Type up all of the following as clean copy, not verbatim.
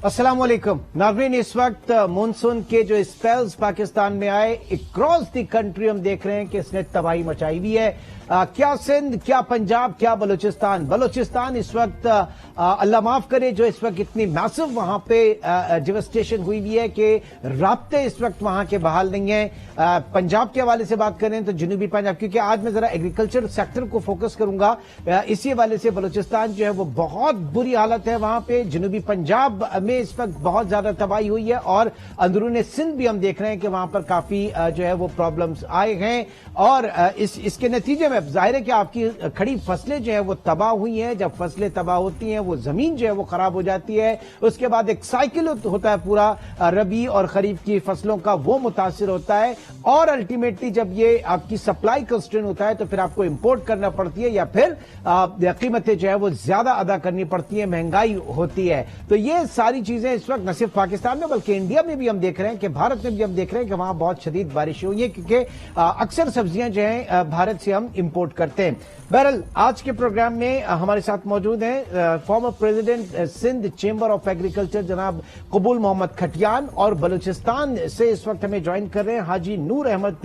अस्सलाम वालेकुम नाज़रीन, इस वक्त मानसून के जो स्पेल्स पाकिस्तान में आए अक्रॉस द कंट्री हम देख रहे हैं कि इसने तबाही मचाई हुई है। क्या सिंध, क्या पंजाब, क्या बलूचिस्तान इस वक्त अल्लाह माफ करे जो इस वक्त इतनी मैसिव वहां पे डिवास्टेशन हुई हुई है कि राब्ते इस वक्त वहां के बहाल नहीं है। पंजाब के हवाले से बात करें तो जनूबी पंजाब, क्योंकि आज मैं जरा एग्रीकल्चर सेक्टर को फोकस करूंगा, इसी हवाले से बलूचिस्तान जो है वो बहुत बुरी हालत है वहां पे। जनूबी पंजाब में इस वक्त बहुत ज्यादा तबाही हुई है और अंदरूनी सिंध भी हम देख रहे हैं कि वहां पर काफी जो है वो प्रॉब्लम्स आए हैं और इसके नतीजे में जाहिर है कि आपकी खड़ी फसलें जो है वो तबाह हुई हैं। जब फसलें तबाह होती हैं वो जमीन जो है वो खराब हो जाती है, उसके बाद एक साइकिल होता है पूरा रबी और खरीफ की फसलों का, वो मुतासिर होता है और अल्टीमेटली जब ये आपकी सप्लाई कंस्ट्रेंट होता है तो फिर आपको इंपोर्ट करना पड़ती है या फिर कीमतें जो है वो ज्यादा अदा करनी पड़ती है, महंगाई होती है। तो ये सारी चीजें इस वक्त न सिर्फ पाकिस्तान में बल्कि इंडिया में भी हम देख रहे हैं कि भारत में भी हम देख रहे हैं कि वहां बहुत शदीद बारिश हुई है, क्योंकि अक्सर सब्जियां जो है भारत से हम इंपोर्ट करते हैं। बहरहाल आज के प्रोग्राम में हमारे साथ मौजूद हैं former president Sindh chamber of agriculture जनाब कबूल मोहम्मद खटियान और बलूचिस्तान से इस वक्त हमें ज्वाइन कर रहे हैं हाजी नूर अहमद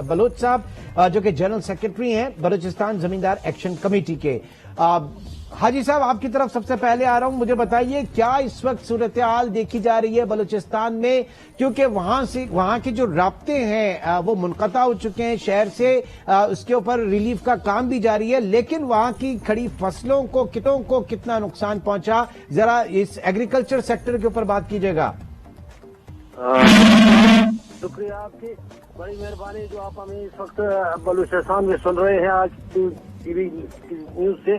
बलोच साहब, जो कि जनरल सेक्रेटरी हैं बलूचिस्तान जमींदार एक्शन कमेटी के। हाजी साहब, आपकी तरफ सबसे पहले आ रहा हूं, मुझे बताइए क्या इस वक्त सूरत हाल देखी जा रही है बलूचिस्तान में, क्योंकि वहां के जो राब्ते हैं वो मुनक़ता हो चुके हैं शहर से, उसके ऊपर रिलीफ का काम भी जारी है, लेकिन वहां की खड़ी फसलों को, किटों को कितना नुकसान पहुंचा, जरा इस एग्रीकल्चर सेक्टर के ऊपर बात कीजिएगा। शुक्रिया आपकी, बड़ी मेहरबानी जो आप हमें इस वक्त बलूचिस्तान में सुन रहे हैं आज टीवी न्यूज से।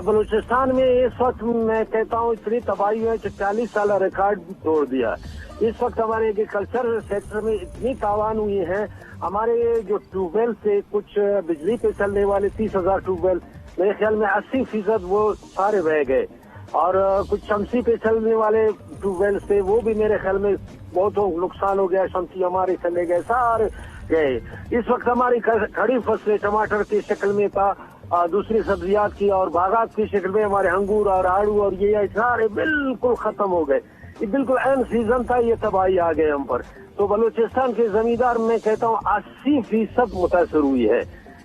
बलूचिस्तान में इस वक्त मैं कहता हूँ इतनी तबाही है कि 40 साल रिकॉर्ड तोड़ दिया। इस वक्त हमारे एग्रीकल्चर सेक्टर में इतनी तावान हुई है, हमारे जो ट्यूबवेल से कुछ बिजली पे चलने वाले 30,000 ट्यूबवेल, मेरे ख्याल में 80% वो सारे बह गए और कुछ शमसी पे चलने वाले ट्यूबवेल से वो भी मेरे ख्याल में बहुत नुकसान हो गया, शमसी हमारे चले गए, सारे गए। इस वक्त हमारी खड़ी फसलें टमाटर की शक्ल में था, दूसरी सब्जियात की और बागात की शक्ल में हमारे अंगूर और आड़ू और ये सारे बिल्कुल खत्म हो गए। ये बिल्कुल एंड सीजन था, ये तबाही आ गए हम पर। तो बलूचिस्तान के जमींदार मैं कहता हूँ 80% मुतासर हुई है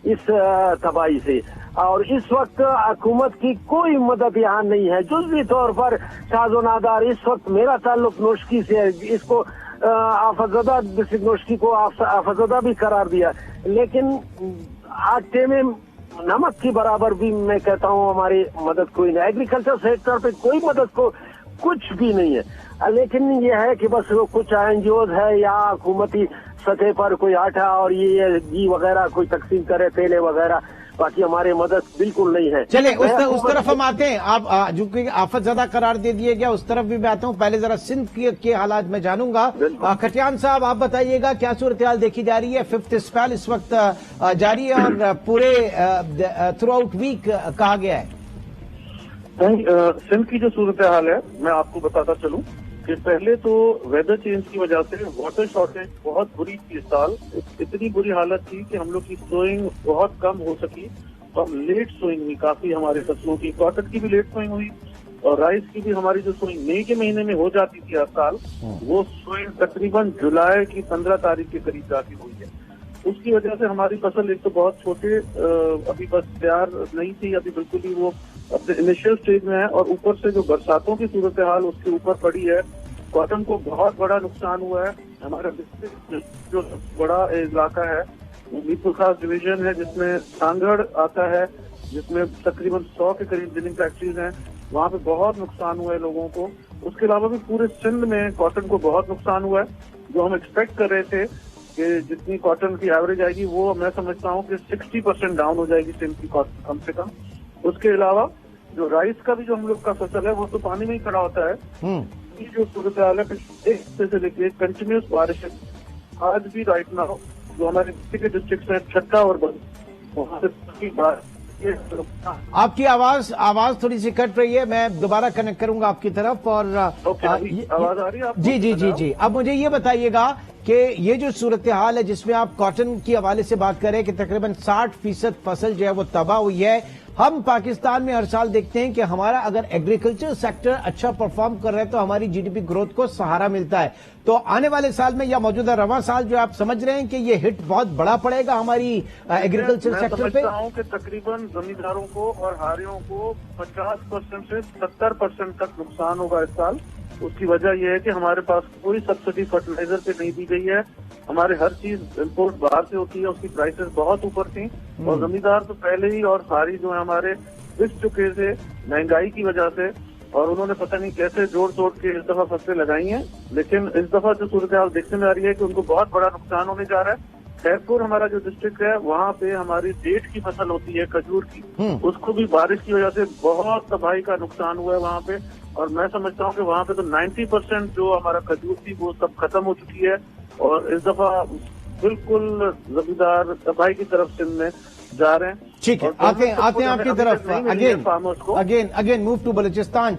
इस तबाही से और इस वक्त हुकूमत की कोई मदद यहाँ नहीं है। जुज़वी तौर पर शाज़ो नादार, इस वक्त मेरा ताल्लुक नोशकी से है, इसको आफतज़दा डिस्ट्रिक्ट नोशकी को आफतज़दा भी करार दिया, लेकिन आटे में नमक की बराबर भी मैं कहता हूँ हमारी मदद कोई नहीं। एग्रीकल्चर सेक्टर पे कोई मदद को कुछ भी नहीं है, लेकिन ये है कि बस वो कुछ एनजीओ है या हुकूमती सतह पर कोई आटा और ये घी वगैरह कोई तकसीम करे, तेले वगैरह, बाकी हमारी मदद बिल्कुल नहीं है। चले उस तरफ हम आते हैं, आप जो कि आफत ज्यादा करार दे दिए गया उस तरफ भी मैं आता हूँ। पहले जरा सिंध के हालात में जानूंगा। खटियान साहब, आप बताइएगा क्या सूरत हाल देखी जा रही है? 5th स्पेल इस वक्त जारी है और पूरे थ्रू आउट वीक कहा गया है। सिंध की जो सूरत हाल है मैं आपको बताता चलूं कि पहले तो वेदर चेंज की वजह से वाटर शॉर्टेज बहुत बुरी थी इस साल। इतनी बुरी हालत थी कि हम लोग की सोइंग बहुत कम हो सकी और लेट सोइंग हुई काफी हमारे फसलों की। कॉटन की भी लेट सोइंग हुई और राइस की भी हमारी जो सोइंग मई के महीने में हो जाती थी हर साल, वो सोइंग तकरीबन जुलाई की 15 तारीख के करीब जाती हुई है। उसकी वजह से हमारी फसल एक तो बहुत छोटे अभी बस तैयार नहीं थी, अभी बिल्कुल ही वो अपने इनिशियल स्टेज में है और ऊपर से जो बरसातों की सूरत हाल उसके ऊपर पड़ी है, कॉटन को बहुत बड़ा नुकसान हुआ है। हमारा डिस्ट्रिक्ट जो बड़ा इलाका है मीरपुर खास डिवीजन है जिसमें सांगड़ आता है, जिसमें तकरीबन 100 के करीब जिनिंग फैक्ट्रीज हैं, वहाँ पे बहुत नुकसान हुआ है लोगों को। उसके अलावा भी पूरे सिंध में कॉटन को बहुत नुकसान हुआ है। जो हम एक्सपेक्ट कर रहे थे कि जितनी कॉटन की एवरेज आएगी वो मैं समझता हूँ कि 60% डाउन हो जाएगी सिंध की कॉटन कम से कम। उसके अलावा जो राइस का भी जो हम लोग का फसल है वो तो पानी में ही खड़ा होता है। ये जो सूरत हाल है एक हफ्ते से लेकर कंटिन्यूस बारिश है। आज भी राइट नाउ जो हमारे डिस्ट्रिक्ट है छट्टा और बंद, वहाँ से आपकी आवाज थोड़ी सी कट रही है, मैं दोबारा कनेक्ट करूंगा आपकी तरफ। और आवाज आ रही है आपको? जी। अब मुझे ये बताइएगा कि ये जो सूरत हाल है जिसमें आप कॉटन की हवाले से बात करें कि तकरीबन 60% फसल जो है वो तबाह हुई है। हम पाकिस्तान में हर साल देखते हैं कि हमारा अगर एग्रीकल्चर सेक्टर अच्छा परफॉर्म कर रहा है तो हमारी जीडीपी ग्रोथ को सहारा मिलता है। तो आने वाले साल में या मौजूदा रवां साल जो आप समझ रहे हैं कि ये हिट बहुत बड़ा पड़ेगा हमारी एग्रीकल्चर सेक्टर पे? मैं समझता हूं कि तकरीबन जमींदारों को और हारियों को 50% से 70% तक नुकसान होगा इस साल। उसकी वजह यह है कि हमारे पास कोई सब्सिडी फर्टिलाइजर पे नहीं दी गई है। हमारे हर चीज इम्पोर्ट बाहर से होती है, उसकी प्राइसेस बहुत ऊपर थी और जमींदार तो पहले ही और सारी जो है हमारे पिस चुके थे महंगाई की वजह से, और उन्होंने पता नहीं कैसे जोड़ तोड़ के इस दफा फसलें लगाई हैं। लेकिन इस दफा जो सूरत हाल देखने में आ रही है कि उनको बहुत बड़ा नुकसान होने जा रहा है। खैरपुर हमारा जो डिस्ट्रिक्ट है वहाँ पे हमारी डेट की फसल होती है, खजूर की, उसको भी बारिश की वजह से बहुत तबाही का नुकसान हुआ है वहाँ पे। और मैं समझता हूँ कि वहाँ पे तो 90% जो हमारा खजूर थी वो सब खत्म हो चुकी है और इस दफा बिल्कुल जमींदार तबाही की तरफ सिंध में जा रहे हैं। ठीक है, आते हैं आपकी तरफ। Again move to Balochistan.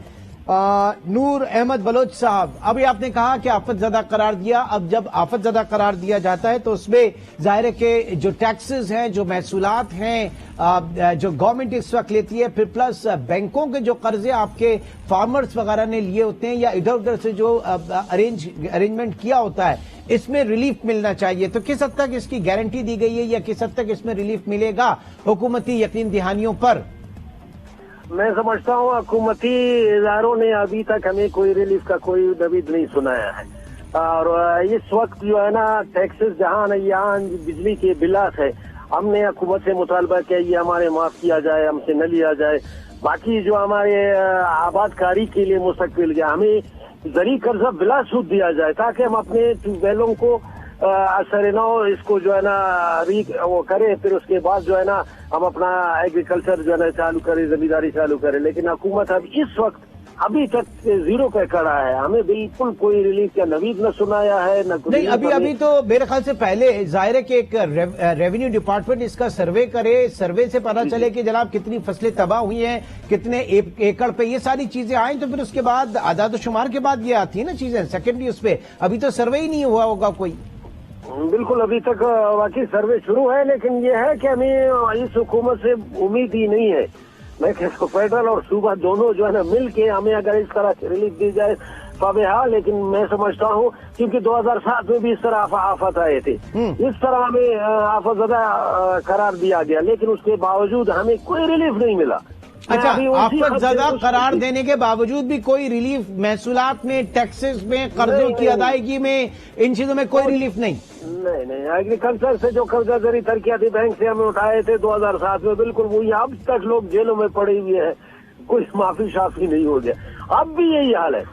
Noor Ahmed Baloch साहब, अभी आपने कहा कि आफत ज़दा करार दिया। अब जब आफत ज़दा करार दिया जाता है तो उसमें जाहिर है कि जो टैक्सेस हैं, जो महसूलात हैं, जो गवर्नमेंट इस वक्त लेती है, फिर प्लस बैंकों के जो कर्जे आपके फार्मर्स वगैरह ने लिए होते हैं या इधर उधर से जो अरेंजमेंट किया होता है, इसमें रिलीफ मिलना चाहिए। तो किस हद तक इसकी गारंटी दी गई है या किस हद तक इसमें रिलीफ मिलेगा हुकूमती यकीन दहानियों पर? मैं समझता हूँ हुकूमती इदारों ने अभी तक हमें कोई रिलीफ का कोई नवीद नहीं सुनाया है। और इस वक्त जो है ना टैक्सेस जहाँ यहाँ बिजली के बिलास है, हमने हुकूमत से मुतालबा किया ये हमारे माफ किया जाए, हमसे न लिया जाए। बाकी जो हमारे आबादकारी के लिए मुस्तकबिल गया, हमें जरी कर्जा बिला सूद दिया जाए ताकि हम अपने ट्यूबवेलों को असर न हो, इसको जो है ना वो करे, फिर उसके बाद जो है ना हम अपना एग्रीकल्चर जो है ना चालू करें, जमींदारी चालू करें। लेकिन हुकूमत अब इस वक्त अभी तक जीरो पे खड़ा है, हमें बिल्कुल कोई रिलीफ या नवीद न सुनाया है न कुछ नहीं। अभी तो मेरे ख्याल से पहले जाहिर है कि एक रेवेन्यू डिपार्टमेंट इसका सर्वे करे, सर्वे से पता चले कि जनाब कितनी फसलें तबाह हुई हैं, कितने एकड़ पे, ये सारी चीजें आए तो फिर उसके बाद आदाद-ओ-शुमार के बाद ये आती है ना चीजें सेकेंडरी उस पर। अभी तो सर्वे ही नहीं हुआ होगा कोई। बिल्कुल, अभी तक वाकई सर्वे शुरू है, लेकिन ये है कि हमें इस हुकूमत से उम्मीद ही नहीं है। मैं कहता हूँ फेडरल और सूबा दोनों जो है ना मिल के हमें अगर इस तरह से रिलीफ दी जाए फाबेहा। लेकिन मैं समझता हूँ क्योंकि 2007 में भी इस तरह आफत आए थे, इस तरह हमें आफत ज़दा करार दिया गया, लेकिन उसके बावजूद हमें कोई रिलीफ नहीं मिला। अच्छा, आफत ज़दा करार देने के बावजूद भी कोई रिलीफ महसूलात में, टैक्सेस में, कर्जों की अदायगी में, इन चीजों में कोई रिलीफ नहीं? नहीं, एग्रीकल्चर से जो कर्जा जरी तरक्याती बैंक से हमें उठाए थे 2007 में, बिल्कुल वही अब तक लोग जेलों में पड़े हुए हैं, कोई माफी शाफी नहीं हो गया। अब भी यही हाल है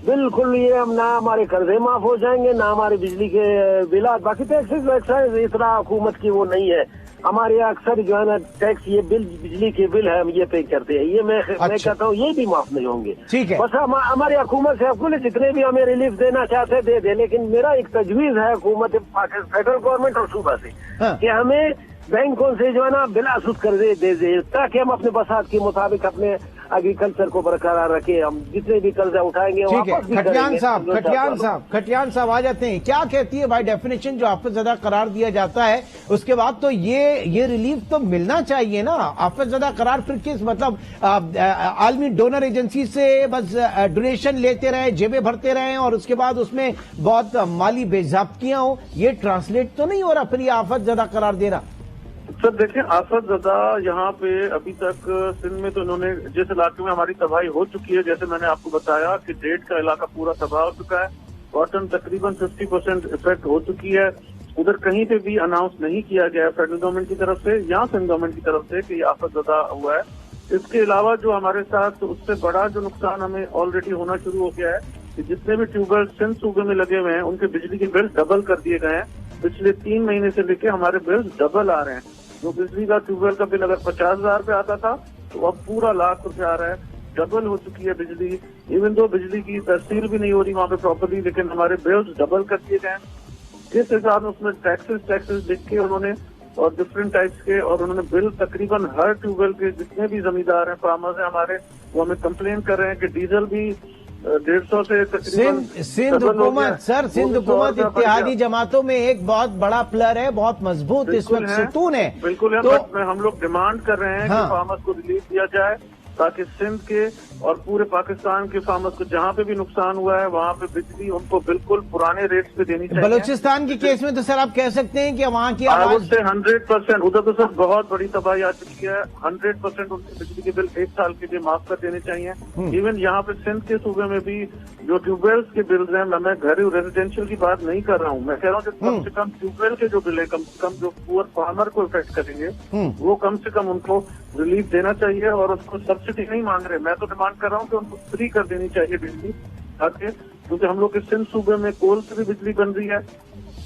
बिल्कुल। ये हम ना हमारे कर्जे माफ हो जाएंगे ना हमारे बिजली के बिलात, बाकी टैक्सेस वैक्सेस इतना हुकूमत की वो नहीं है। हमारे अक्सर जो है ना टैक्स ये बिल, बिजली के बिल है, हम ये पे करते हैं, ये मैं कहता हूँ ये भी माफ नहीं होंगे। ठीक है, बस हमारी हुकूमत से जितने भी हमें रिलीफ देना चाहते दे दे, लेकिन मेरा एक तजवीज है हुकूमत फेडरल गवर्नमेंट और सूबा से कि हमें बैंकों से जो है ना बिलासुद कर्जे दे दे ताकि हम अपने बसात के मुताबिक अपने एग्रीकल्चर को बरकरार रखें। हम जितने भी कर्जा उठाएंगे ठीक है। खटियान साहब आ जाते हैं। क्या कहती है बाय डेफिनेशन जो आफत ज़दा करार दिया जाता है उसके बाद तो ये रिलीफ तो मिलना चाहिए ना? आफत ज़दा करार फिर किस मतलब आलमी डोनर एजेंसी से बस डोनेशन लेते रहे, जेबें भरते रहे और उसके बाद उसमें बहुत माली बेज़ाब्तियां हो, ये ट्रांसलेट तो नहीं हो रहा फिर ये आफत ज़दा करार देना? सर देखिए, आफत ज़दा यहाँ पे अभी तक सिंध में तो इन्होंने जिस इलाके में हमारी तबाही हो चुकी है, जैसे मैंने आपको बताया कि डेढ़ का इलाका पूरा तबाह हो चुका है, कॉटन तकरीबन 50% इफेक्ट हो चुकी है। उधर कहीं पे भी अनाउंस नहीं किया गया है फेडरल गवर्नमेंट की तरफ से या सिंध गवर्नमेंट की तरफ से कि ये आफत ज़दा हुआ है। इसके अलावा जो हमारे साथ उससे बड़ा जो नुकसान हमें ऑलरेडी होना शुरू हो गया है कि जितने भी ट्यूबवेल सिंध सूबे में लगे हुए हैं उनके बिजली के बिल डबल कर दिए गए हैं। पिछले 3 महीने से लेकर हमारे बिल डबल आ रहे हैं। जो बिजली का ट्यूबवेल का बिल अगर 50,000 पे आता था तो अब पूरा लाख रुपए आ रहा है, डबल हो चुकी है बिजली। इवन दो बिजली की तहसील भी नहीं हो रही वहाँ पे प्रॉपर्ली, लेकिन हमारे बिल्स डबल कर दिए गए। जिस हिसाब में उसमें टैक्सेस लिख के उन्होंने और डिफरेंट टाइप्स के, और उन्होंने बिल तकरीबन हर ट्यूबवेल के जितने भी जमींदार हैं, फार्मर्स हैं हमारे, वो हमें कंप्लेन कर रहे हैं कि डीजल भी 150 से तकरीबन सिंध हुकूमत, सर सिंध हुकूमत इत्तेहादी जमातों में एक बहुत बड़ा प्लर है, बहुत मजबूत इस वक्त सुतून है। बिल्कुल है, तो हम लोग डिमांड कर रहे हैं कि फार्मर्स को रिलीफ दिया जाए, ताकि सिंध के और पूरे पाकिस्तान के फार्मर्स को जहाँ पे भी नुकसान हुआ है वहाँ पे बिजली उनको बिल्कुल पुराने रेट्स पे देनी चाहिए। बलूचिस्तान के केस में तो सर आप कह सकते हैं कि वहाँ की आवाज से 100% उधर तो सर बहुत बड़ी तबाही आ चुकी है। 100% उनके बिजली के बिल 1 साल के लिए माफ कर देने चाहिए। इवन यहाँ पे सिंध के सूबे में भी जो ट्यूबवेल्स के बिल्स हैं, मैं घरेलू रेजिडेंशियल की बात नहीं कर रहा हूँ, मैं कह रहा हूँ कि कम से कम ट्यूबवेल के जो बिल है, कम से कम जो पुअर फार्मर को इफेक्ट करेंगे, वो कम से कम उनको रिलीफ देना चाहिए। और उसको सब्सिडी नहीं मांग रहे, मैं तो डिमांड कर रहा हूँ कि उनको फ्री कर देनी चाहिए बिजली, ताकि क्योंकि हम लोग के सिंध सूबे में कोल से भी बिजली बन रही है,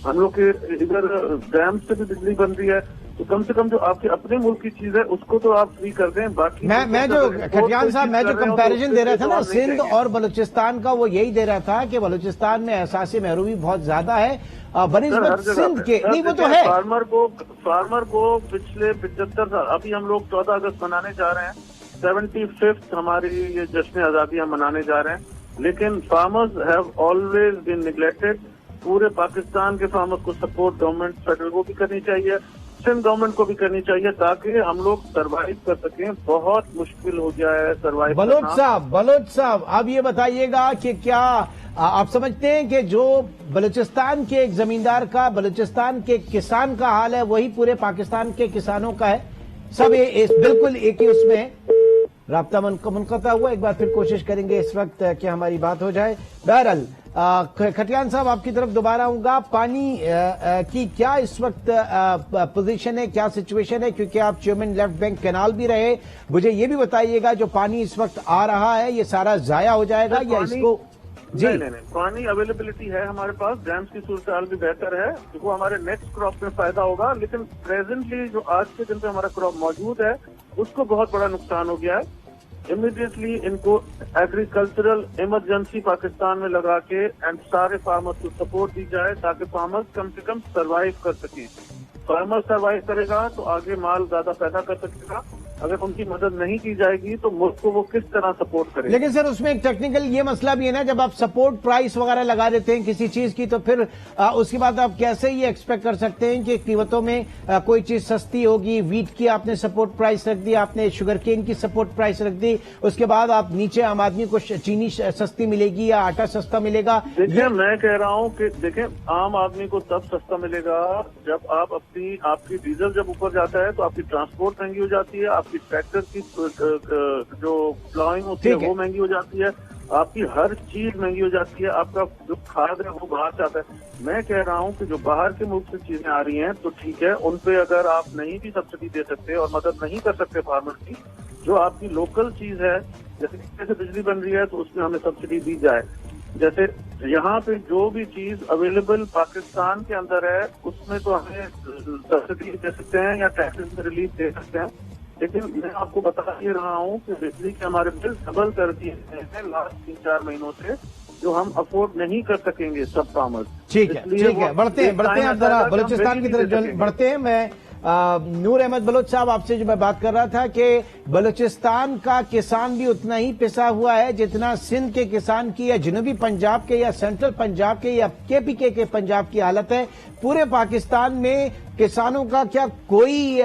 हम लोग के इधर डैम से भी बिजली बन रही है, तो कम से कम जो आपके अपने मुल्क की चीज है उसको तो आप फ्री कर दें। बाकी मैं जो खटियान साहब, मैं जो कंपैरिजन दे रहा था ना सिंध और बलूचिस्तान का, वो यही दे रहा था कि बलूचिस्तान में एहसास महरूमी बहुत ज्यादा है बनिस्बत सिंध के। नहीं वो तो है, फार्मर को पिछले 75 साल, अभी हम लोग 14 अगस्त मनाने जा रहे हैं, 75th हमारी ये जश्न आजादी हम मनाने जा रहे हैं, लेकिन farmers have always been neglected. पूरे पाकिस्तान के फार्मर्स को सपोर्ट गवर्नमेंट फेडरल को भी करनी चाहिए, सिंध गवर्नमेंट को भी करनी चाहिए, ताकि हम लोग सरवाइव कर सकें। बहुत मुश्किल हो गया है सरवाइव। बलोच साहब अब ये बताइएगा कि क्या आप समझते हैं कि जो बलूचिस्तान के एक जमींदार का, बलूचिस्तान के किसान का हाल है, वही पूरे पाकिस्तान के किसानों का है? सब बिल्कुल एक ही उसमें राब्ता मुनक़ता हुआ। एक बार फिर कोशिश करेंगे इस वक्त कि हमारी बात हो जाए। बहरहाल खटियान साहब आपकी तरफ दोबारा आऊंगा। पानी की क्या इस वक्त पोजीशन है, क्या सिचुएशन है, क्योंकि आप चेयरमैन लेफ्ट बैंक कैनाल भी रहे, मुझे ये भी बताइएगा जो पानी इस वक्त आ रहा है ये सारा जाया हो जाएगा या इसको? जी नहीं, पानी अवेलेबिलिटी है हमारे पास, डैम्स की सूरत भी बेहतर है, वो हमारे नेक्स्ट क्रॉप में फायदा होगा। लेकिन प्रेजेंटली जो आज के दिन पे हमारा क्रॉप मौजूद है उसको बहुत बड़ा नुकसान हो गया है। इमीडिएटली इनको एग्रीकल्चरल इमरजेंसी पाकिस्तान में लगा के एंड सारे फार्मर्स को सपोर्ट दी जाए, ताकि फार्मर्स कम से कम सरवाइव कर सकें। फार्मर सरवाइव करेगा तो आगे माल ज्यादा पैदा कर सकेगा। अगर उनकी मदद नहीं की जाएगी तो मुल्क को वो किस तरह सपोर्ट करेगा? लेकिन सर उसमें एक टेक्निकल ये मसला भी है ना, जब आप सपोर्ट प्राइस वगैरह लगा देते हैं किसी चीज की, तो फिर उसके बाद आप कैसे ये एक्सपेक्ट कर सकते हैं कि कीमतों में कोई चीज सस्ती होगी? वीट की आपने सपोर्ट प्राइस रख दी, आपने शुगर केन की सपोर्ट प्राइस रख दी, उसके बाद आप नीचे आम आदमी को चीनी सस्ती मिलेगी या आटा सस्ता मिलेगा? देखिए मैं कह रहा हूँ कि देखें, आम आदमी को तब सस्ता मिलेगा जब आपकी डीजल जब ऊपर जाता है तो आपकी ट्रांसपोर्ट महंगी हो जाती है, आपकी ट्रैक्टर की जो प्लाइंग होती है वो महंगी हो जाती है, आपकी हर चीज महंगी हो जाती है, आपका जो खाद है वो बाहर से आता है। मैं कह रहा हूँ कि जो बाहर के मुल्क से चीजें आ रही हैं तो ठीक है, उन पे अगर आप नहीं भी सब्सिडी दे सकते और मदद नहीं कर सकते फार्मर की, जो आपकी लोकल चीज है, जैसे बिजली बन रही है तो उसमें हमें सब्सिडी दी जाए। जैसे यहाँ पे जो भी चीज अवेलेबल पाकिस्तान के अंदर है उसमें तो हमें सब्सिडी दे सकते हैं या टैक्सेस में रिलीफ दे सकते हैं। लेकिन मैं आपको बता ये रहा हूँ कि बिजली के हमारे बिल डबल कर दिए हैं लास्ट 3-4 महीनों से, जो हम अफोर्ड नहीं कर सकेंगे सब फार्मर्स। ठीक है, बढ़ते हैं आप जरा बलूचिस्तान की तरफ बढ़ते हैं। मैं नूर अहमद बलोच साहब आपसे जो मैं बात कर रहा था कि बलूचिस्तान का किसान भी उतना ही पिसा हुआ है जितना सिंध के किसान की या जनूबी पंजाब के या सेंट्रल पंजाब के या केपीके के पंजाब की हालत है। पूरे पाकिस्तान में किसानों का क्या कोई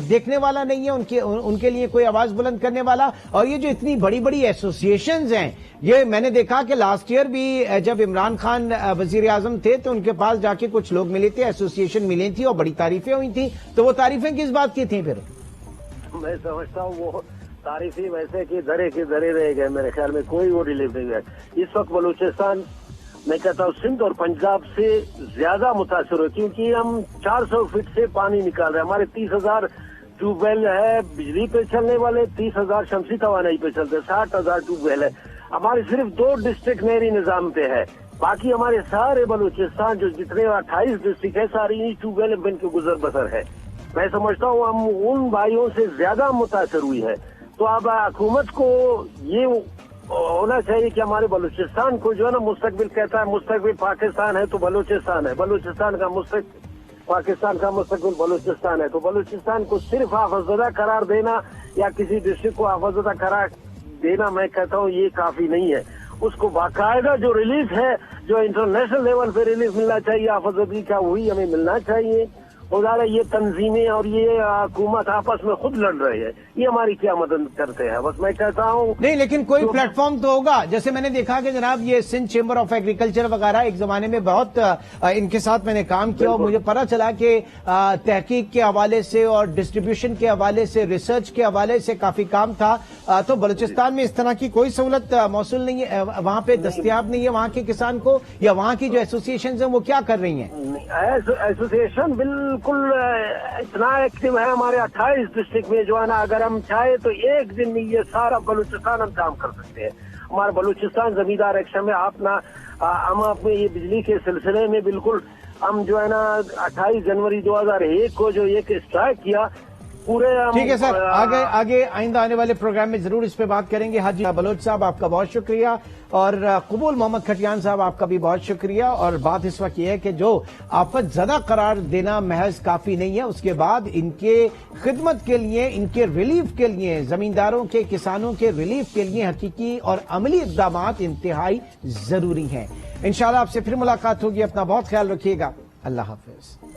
देखने वाला नहीं है, उनके लिए कोई आवाज बुलंद करने वाला? और ये जो इतनी बड़ी बड़ी एसोसिएशंस हैं, ये मैंने देखा कि लास्ट ईयर भी जब इमरान खान वजीर आजम थे तो उनके पास जाके कुछ लोग मिले थे, एसोसिएशन मिली थी और बड़ी तारीफें हुई थी। तो वो तारीफें किस बात की थी? फिर मैं समझता हूँ वो तारीफें वैसे कि धरे रह गए, मेरे ख्याल में कोई वो रिलीफ नहीं है। इस वक्त बलूचिस्तान मैं कहता हूँ सिंध और पंजाब से ज्यादा मुतासर हो, क्योंकि हम 400 फीट से पानी निकाल रहे हैं। हमारे 30,000 ट्यूबवेल है बिजली पे चलने वाले, 30,000 शमसी तवानाई पे चलते, 60,000 ट्यूबवेल है। हमारे सिर्फ 2 डिस्ट्रिक्ट नहरी निजाम पे है, बाकी हमारे सारे बलूचिस्तान जो जितने 28 डिस्ट्रिक्ट है सारी ट्यूबवेल बन के गुजर बसर है। मैं समझता हूँ हम उन भाइयों से ज्यादा मुतासर हुई है। तो अब हुकूमत को ये होना चाहिए कि हमारे बलूचिस्तान को जो है ना मुस्तकबिल कहता है, मुस्तकबिल पाकिस्तान है तो बलूचिस्तान है, बलूचिस्तान का मुस्तकबिल पाकिस्तान का मुस्तकिल बलूचिस्तान है, तो बलूचिस्तान को सिर्फ आफजदा करार देना या किसी डिस्ट्रिक्ट को आफजदा करार देना, मैं कहता हूँ ये काफी नहीं है। उसको बाकायदा जो रिलीफ है, जो इंटरनेशनल लेवल पे रिलीफ मिलना चाहिए आफजदगी का, वही हमें मिलना चाहिए। और ये तंजीमें और ये हुकूमत आपस में खुद लड़ रहे हैं, ये हमारी क्या मदद करते हैं? बस मैं कहता हूँ नहीं, लेकिन कोई प्लेटफॉर्म तो होगा। जैसे मैंने देखा कि जनाब ये सिंध चेंबर ऑफ एग्रीकल्चर वगैरह एक जमाने में बहुत इनके साथ मैंने काम किया और मुझे पता चला कि तहकीक के हवाले से और डिस्ट्रीब्यूशन के हवाले से, रिसर्च के हवाले से काफी काम था। तो बलूचिस्तान में इस तरह की कोई सहूलत मौसूल नहीं है, वहां पे दस्तयाब नहीं है वहां के किसान को, या वहां की जो एसोसिएशन है वो क्या कर रही हैं? एसोसिएशन बिल्कुल इतना एक्टिव है हमारे 28 डिस्ट्रिक्ट में, जो है ना, अगर हम चाहे तो एक दिन में ये सारा बलूचिस्तान हम काम कर सकते हैं। हमारा बलूचिस्तान जमींदार एक्शन में हम अपने ये बिजली के सिलसिले में बिल्कुल हम जो है ना 28 जनवरी 2001 को जो एक स्ट्राइक किया पूरे। ठीक है सर, आगे आइंदा आने वाले प्रोग्राम में जरूर इस पे बात करेंगे। हाजी बलोच साहब आपका बहुत शुक्रिया, और कबूल मोहम्मद खटियान साहब आपका भी बहुत शुक्रिया। और बात इस वक्त ये है कि जो आफत ज़दा करार देना महज काफी नहीं है, उसके बाद इनके खिदमत के लिए, इनके रिलीफ के लिए, जमींदारों के, किसानों के रिलीफ के लिए हकीकी और अमली इक़दामात इंतहाई जरूरी हैं। इंशाल्लाह आपसे फिर मुलाकात होगी। अपना बहुत ख्याल रखिएगा। अल्लाह हाफिज।